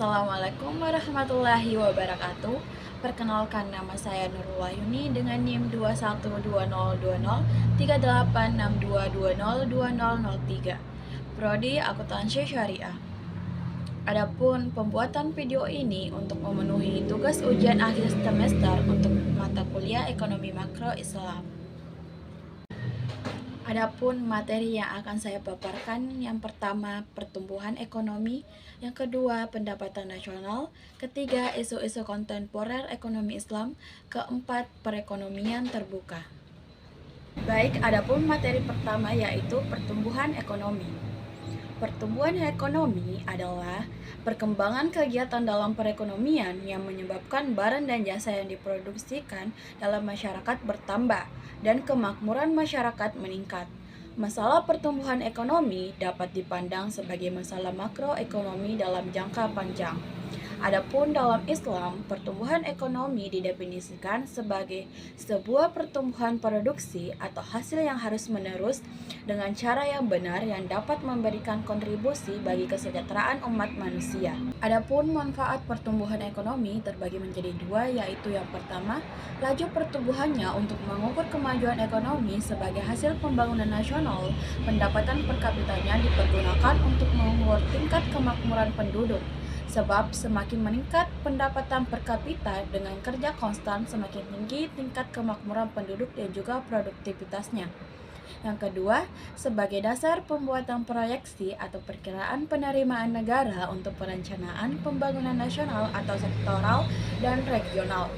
Assalamualaikum warahmatullahi wabarakatuh. Perkenalkan, nama saya Nurul Wahyuni dengan NIM 2120203862202003. Prodi Akuntansi Syariah. Adapun pembuatan video ini untuk memenuhi tugas ujian akhir semester untuk mata kuliah Ekonomi Makro Islam. Adapun materi yang akan saya paparkan, yang pertama pertumbuhan ekonomi, yang kedua pendapatan nasional, ketiga isu-isu kontemporer ekonomi Islam, keempat perekonomian terbuka. Baik, adapun materi pertama yaitu pertumbuhan ekonomi. Pertumbuhan ekonomi adalah perkembangan kegiatan dalam perekonomian yang menyebabkan barang dan jasa yang diproduksikan dalam masyarakat bertambah dan kemakmuran masyarakat meningkat. Masalah pertumbuhan ekonomi dapat dipandang sebagai masalah makroekonomi dalam jangka panjang. Adapun dalam Islam, pertumbuhan ekonomi didefinisikan sebagai sebuah pertumbuhan produksi atau hasil yang harus menerus dengan cara yang benar yang dapat memberikan kontribusi bagi kesejahteraan umat manusia. Adapun manfaat pertumbuhan ekonomi terbagi menjadi dua, yaitu yang pertama, laju pertumbuhannya untuk mengukur kemajuan ekonomi sebagai hasil pembangunan nasional. Pendapatan per kapitanya dipergunakan untuk mengukur tingkat kemakmuran penduduk. Sebab semakin meningkat pendapatan per kapita dengan kerja konstan, semakin tinggi tingkat kemakmuran penduduk dan juga produktivitasnya. Yang kedua, sebagai dasar pembuatan proyeksi atau perkiraan penerimaan negara untuk perencanaan pembangunan nasional atau sektoral dan regional.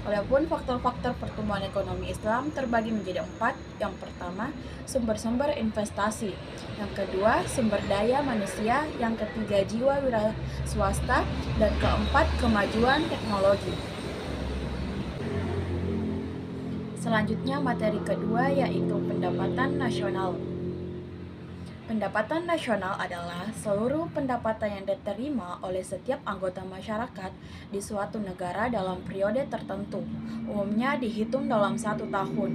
Adapun faktor-faktor pertumbuhan ekonomi Islam terbagi menjadi 4. Yang pertama, sumber-sumber investasi. Yang kedua, sumber daya manusia. Yang ketiga, jiwa wira swasta. Dan keempat, kemajuan teknologi. Selanjutnya, materi kedua yaitu pendapatan nasional. Pendapatan nasional adalah seluruh pendapatan yang diterima oleh setiap anggota masyarakat di suatu negara dalam periode tertentu, umumnya dihitung dalam 1 tahun.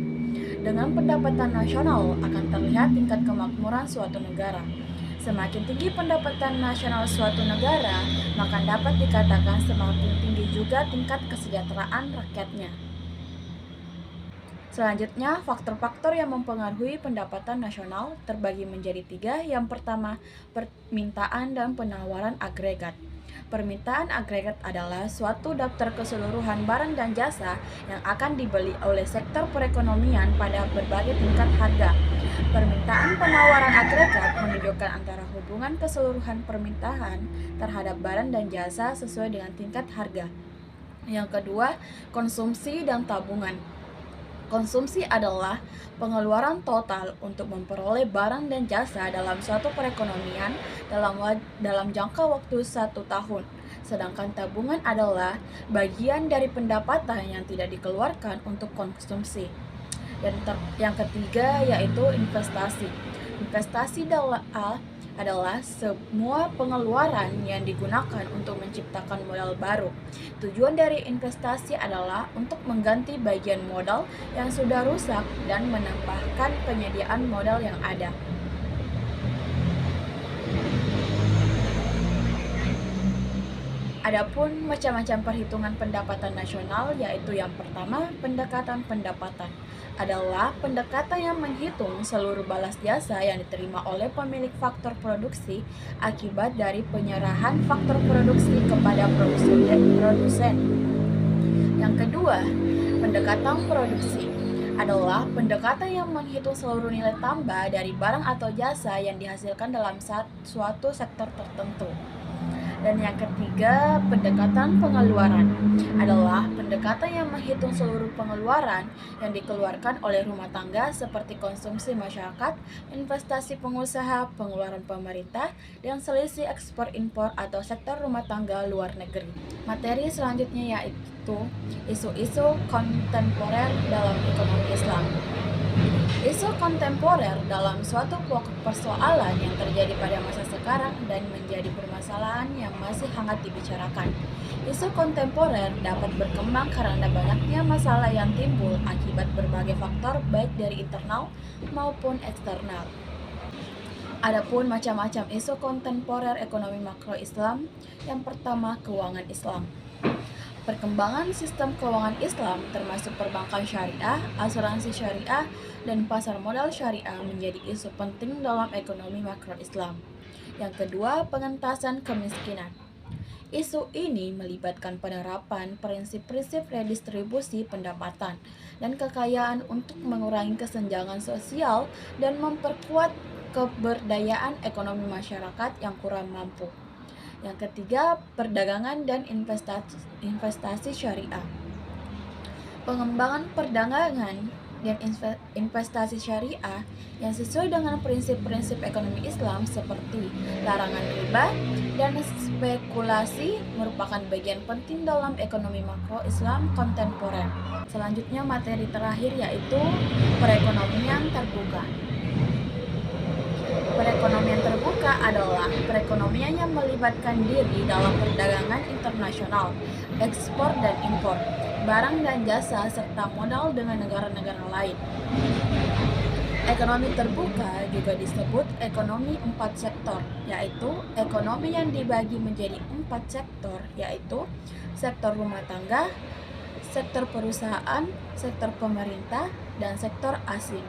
Dengan pendapatan nasional akan terlihat tingkat kemakmuran suatu negara. Semakin tinggi pendapatan nasional suatu negara, maka dapat dikatakan semakin tinggi juga tingkat kesejahteraan rakyatnya. Selanjutnya, faktor-faktor yang mempengaruhi pendapatan nasional terbagi menjadi 3. Yang pertama, permintaan dan penawaran agregat. Permintaan agregat adalah suatu daftar keseluruhan barang dan jasa yang akan dibeli oleh sektor perekonomian pada berbagai tingkat harga. Permintaan penawaran agregat menunjukkan antara hubungan keseluruhan permintaan terhadap barang dan jasa sesuai dengan tingkat harga. Yang kedua, konsumsi dan tabungan. Konsumsi adalah pengeluaran total untuk memperoleh barang dan jasa dalam suatu perekonomian dalam jangka waktu 1 tahun. Sedangkan tabungan adalah bagian dari pendapatan yang tidak dikeluarkan untuk konsumsi. Dan yang ketiga yaitu investasi. Investasi adalah semua pengeluaran yang digunakan untuk menciptakan modal baru. Tujuan dari investasi adalah untuk mengganti bagian modal yang sudah rusak dan menambahkan penyediaan modal yang ada. Adapun macam-macam perhitungan pendapatan nasional, yaitu yang pertama, pendekatan pendapatan adalah pendekatan yang menghitung seluruh balas jasa yang diterima oleh pemilik faktor produksi akibat dari penyerahan faktor produksi kepada produsen. Yang kedua, pendekatan produksi adalah pendekatan yang menghitung seluruh nilai tambah dari barang atau jasa yang dihasilkan dalam suatu sektor tertentu. Dan yang ketiga, pendekatan pengeluaran adalah pendekatan yang menghitung seluruh pengeluaran yang dikeluarkan oleh rumah tangga seperti konsumsi masyarakat, investasi pengusaha, pengeluaran pemerintah, dan selisih ekspor impor atau sektor rumah tangga luar negeri. Materi selanjutnya yaitu isu-isu kontemporer dalam ekonomi Islam. Isu kontemporer dalam suatu persoalan yang terjadi pada masa sekarang dan menjadi permasalahan yang masih hangat dibicarakan. Isu kontemporer dapat berkembang karena banyaknya masalah yang timbul akibat berbagai faktor baik dari internal maupun eksternal. Adapun macam-macam isu kontemporer ekonomi makro Islam, yang pertama keuangan Islam. Perkembangan sistem keuangan Islam termasuk perbankan syariah, asuransi syariah, dan pasar modal syariah menjadi isu penting dalam ekonomi makro Islam. Yang kedua, pengentasan kemiskinan. Isu ini melibatkan penerapan prinsip-prinsip redistribusi pendapatan dan kekayaan untuk mengurangi kesenjangan sosial dan memperkuat keberdayaan ekonomi masyarakat yang kurang mampu. Yang ketiga, perdagangan dan investasi syariah. Pengembangan perdagangan dan investasi syariah yang sesuai dengan prinsip-prinsip ekonomi Islam seperti larangan riba dan spekulasi merupakan bagian penting dalam ekonomi makro Islam kontemporer. Selanjutnya materi terakhir yaitu perekonomian terbuka. Perekonomian terbuka adalah perekonomian yang melibatkan diri dalam perdagangan internasional, ekspor dan impor, barang dan jasa, serta modal dengan negara-negara lain. Ekonomi terbuka juga disebut ekonomi 4 sektor, yaitu ekonomi yang dibagi menjadi 4 sektor, yaitu sektor rumah tangga, sektor perusahaan, sektor pemerintah, dan sektor asing.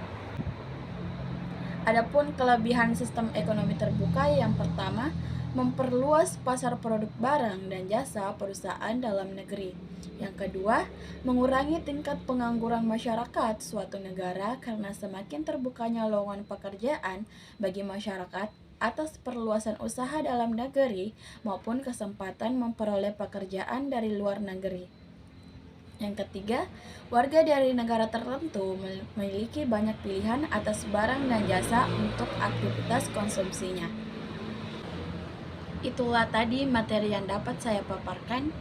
Adapun kelebihan sistem ekonomi terbuka yang pertama, memperluas pasar produk barang dan jasa perusahaan dalam negeri. Yang kedua, mengurangi tingkat pengangguran masyarakat suatu negara karena semakin terbukanya lowongan pekerjaan bagi masyarakat atas perluasan usaha dalam negeri maupun kesempatan memperoleh pekerjaan dari luar negeri. Yang ketiga, warga dari negara tertentu memiliki banyak pilihan atas barang dan jasa untuk aktivitas konsumsinya. Itulah tadi materi yang dapat saya paparkan.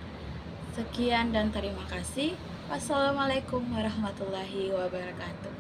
Sekian dan terima kasih. Wassalamualaikum warahmatullahi wabarakatuh.